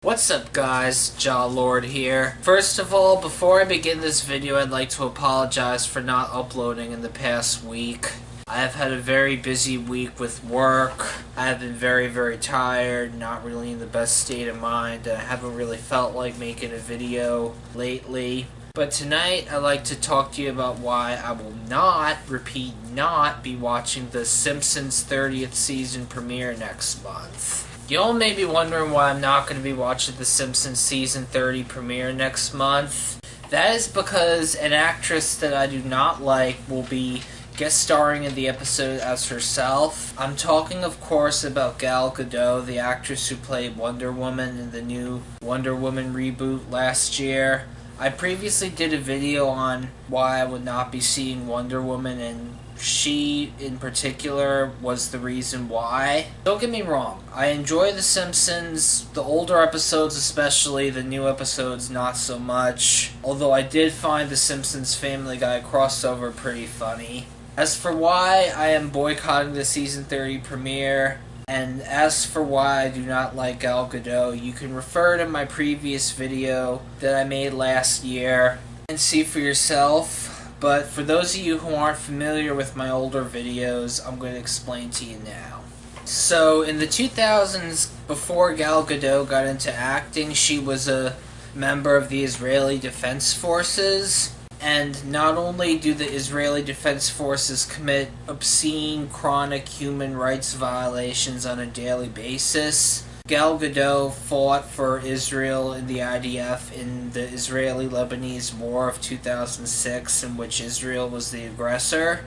What's up guys, Lord here. First of all, before I begin this video, I'd like to apologize for not uploading in the past week. I have had a very busy week with work. I have been very tired, not really in the best state of mind, and I haven't really felt like making a video lately. But tonight, I'd like to talk to you about why I will not, repeat, not be watching the Simpsons 30th season premiere next month. Y'all may be wondering why I'm not going to be watching the Simpsons season 30 premiere next month. That is because an actress that I do not like will be guest starring in the episode as herself. I'm talking, of course, about Gal Gadot, the actress who played Wonder Woman in the new Wonder Woman reboot last year. I previously did a video on why I would not be seeing Wonder Woman, and she, in particular, was the reason why. Don't get me wrong, I enjoy The Simpsons, the older episodes especially, the new episodes not so much, although I did find the Simpsons Family Guy crossover pretty funny. As for why I am boycotting the season 30 premiere, and as for why I do not like Gal Gadot, you can refer to my previous video that I made last year and see for yourself. But for those of you who aren't familiar with my older videos, I'm going to explain to you now. So in the 2000s, before Gal Gadot got into acting, she was a member of the Israeli Defense Forces. And not only do the Israeli Defense Forces commit obscene, chronic human rights violations on a daily basis, Gal Gadot fought for Israel in the IDF in the Israeli-Lebanese War of 2006, in which Israel was the aggressor.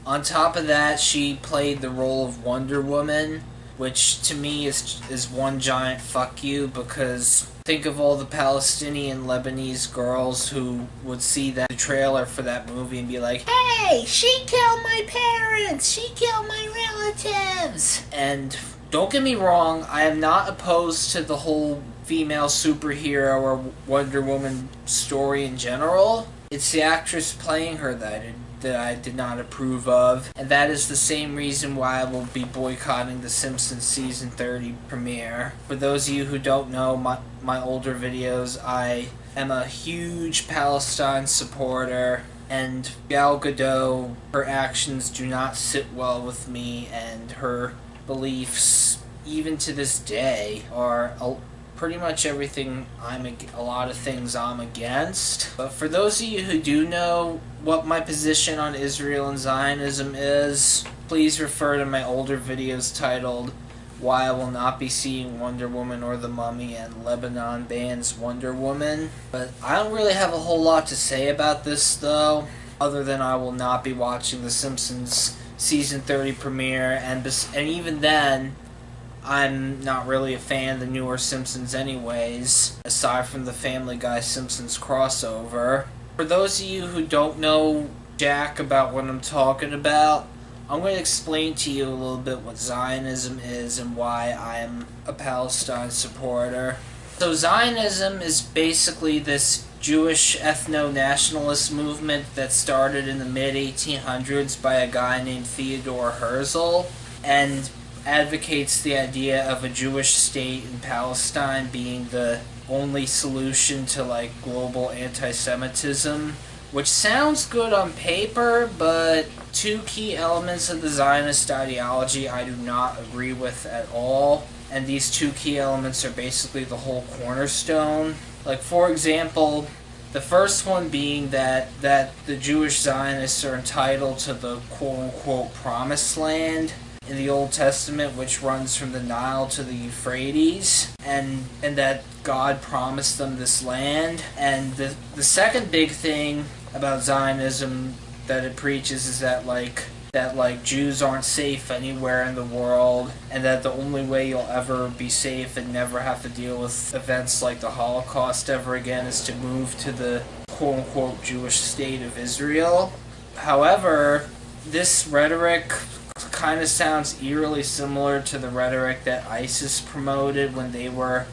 On top of that, she played the role of Wonder Woman, which to me is one giant fuck you, because think of all the Palestinian Lebanese girls who would see that trailer for that movie and be like, "Hey, she killed my parents! She killed my relatives!" And don't get me wrong, I am not opposed to the whole female superhero or Wonder Woman story in general. It's the actress playing her that I did not approve of, and that is the same reason why I will be boycotting the Simpsons season 30 premiere. For those of you who don't know my older videos, I am a huge Palestine supporter, and Gal Gadot, her actions do not sit well with me, and her beliefs, even to this day, are pretty much everything a lot of things I'm against. But for those of you who do know what my position on Israel and Zionism is, please refer to my older videos titled Why I Will Not Be Seeing Wonder Woman or the Mummy and Lebanon Band's Wonder Woman. But I don't really have a whole lot to say about this though, other than I will not be watching the Simpsons season 30 premiere, and even then, I'm not really a fan of the newer Simpsons anyways, aside from the Family Guy Simpsons crossover. For those of you who don't know jack about what I'm talking about, I'm going to explain to you a little bit what Zionism is and why I'm a Palestine supporter. So Zionism is basically this Jewish ethno-nationalist movement that started in the mid-1800s by a guy named Theodore Herzl, and advocates the idea of a Jewish state in Palestine being the only solution to global anti-Semitism, which sounds good on paper, but two key elements of the Zionist ideology I do not agree with at all, and these two key elements are basically the whole cornerstone. For example, the first one being that the Jewish Zionists are entitled to the quote-unquote promised land in the Old Testament, which runs from the Nile to the Euphrates, and that God promised them this land. And the second big thing about Zionism that it preaches is that Jews aren't safe anywhere in the world, and that the only way you'll ever be safe and never have to deal with events like the Holocaust ever again is to move to the quote-unquote Jewish state of Israel. However, this rhetoric kind of sounds eerily similar to the rhetoric that ISIS promoted when they were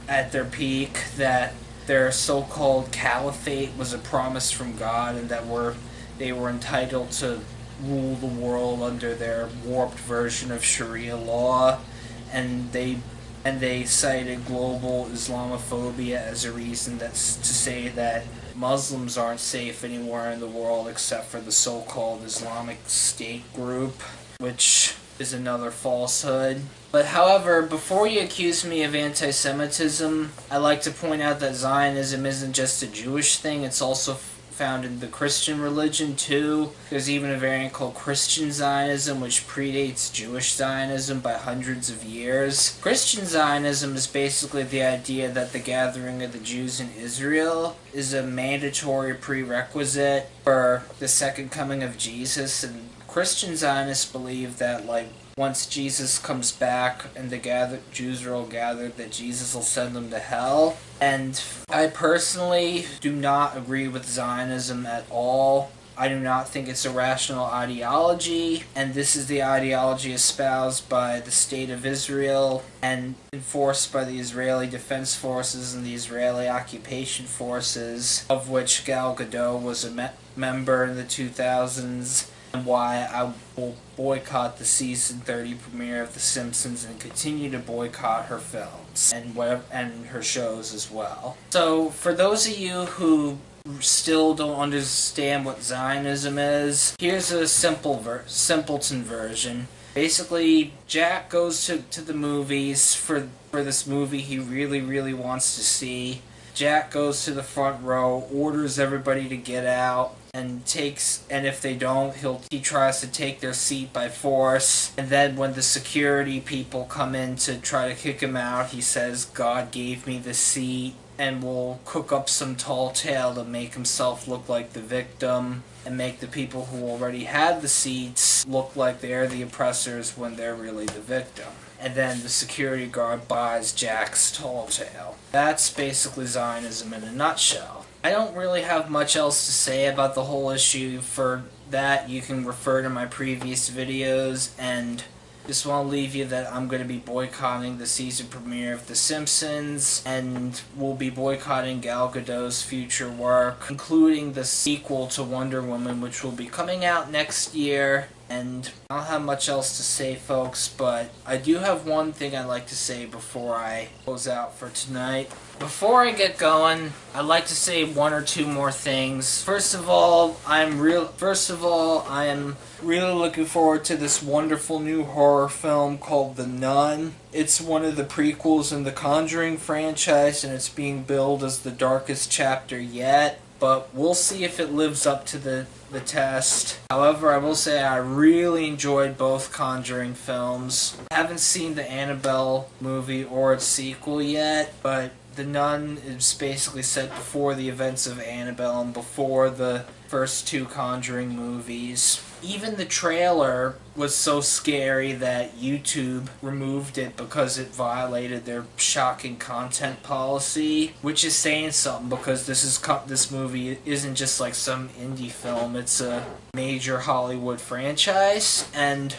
at their peak, that their so-called caliphate was a promise from God and that they were entitled to rule the world under their warped version of Sharia law, and they and they cited global Islamophobia as a reason that's to say that Muslims aren't safe anywhere in the world except for the so-called Islamic State group, which is another falsehood. But however, before you accuse me of anti-Semitism, I like to point out that Zionism isn't just a Jewish thing, it's also found in the Christian religion too. There's even a variant called Christian Zionism, which predates Jewish Zionism by hundreds of years. Christian Zionism is basically the idea that the gathering of the Jews in Israel is a mandatory prerequisite for the second coming of Jesus, and Christian Zionists believe that, like, once Jesus comes back and the Jews are all gathered, that Jesus will send them to hell. And I personally do not agree with Zionism at all. I do not think it's a rational ideology, and this is the ideology espoused by the State of Israel and enforced by the Israeli Defense Forces and the Israeli Occupation Forces, of which Gal Gadot was a member in the 2000s. And why I will boycott the season 30 premiere of The Simpsons and continue to boycott her films and her shows as well. So, for those of you who still don't understand what Zionism is, here's a simpleton version. Basically, Jack goes to the movies for this movie he really wants to see. Jack goes to the front row, orders everybody to get out, and if they don't, he tries to take their seat by force. And then when the security people come in to try to kick him out, he says, "God gave me the seat," and will cook up some tall tale to make himself look like the victim and make the people who already had the seats look like they're the oppressors when they're really the victim. And then the security guard buys Jack's tall tale. That's basically Zionism in a nutshell. I don't really have much else to say about the whole issue. For that, you can refer to my previous videos, and just want to leave you that I'm going to be boycotting the season premiere of The Simpsons, and we'll be boycotting Gal Gadot's future work, including the sequel to Wonder Woman, which will be coming out next year. And I don't have much else to say, folks, but I do have one thing I'd like to say before I close out for tonight. Before I get going, I'd like to say one or two more things. First of all, I am really looking forward to this wonderful new horror film called The Nun. It's one of the prequels in the Conjuring franchise, and it's being billed as the darkest chapter yet. But we'll see if it lives up to the test. However, I will say I really enjoyed both Conjuring films. I haven't seen the Annabelle movie or its sequel yet, but The Nun is basically set before the events of Annabelle and before the first two Conjuring movies. Even the trailer was so scary that YouTube removed it because it violated their shocking content policy, which is saying something because this movie isn't just like some indie film, it's a major Hollywood franchise, and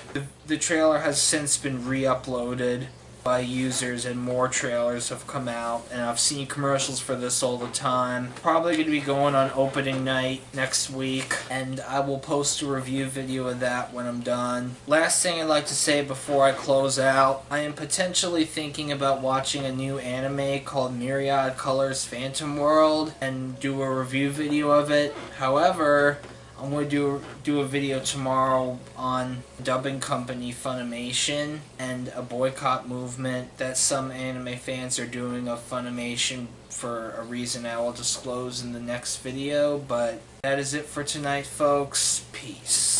the trailer has since been re-uploaded by users, and more trailers have come out, and I've seen commercials for this all the time. Probably going to be going on opening night next week, and I will post a review video of that when I'm done. Last thing I'd like to say before I close out, I am potentially thinking about watching a new anime called Myriad Colors Phantom World and do a review video of it. However, I'm going to do a video tomorrow on dubbing company Funimation and a boycott movement that some anime fans are doing of Funimation for a reason I will disclose in the next video. But that is it for tonight, folks. Peace.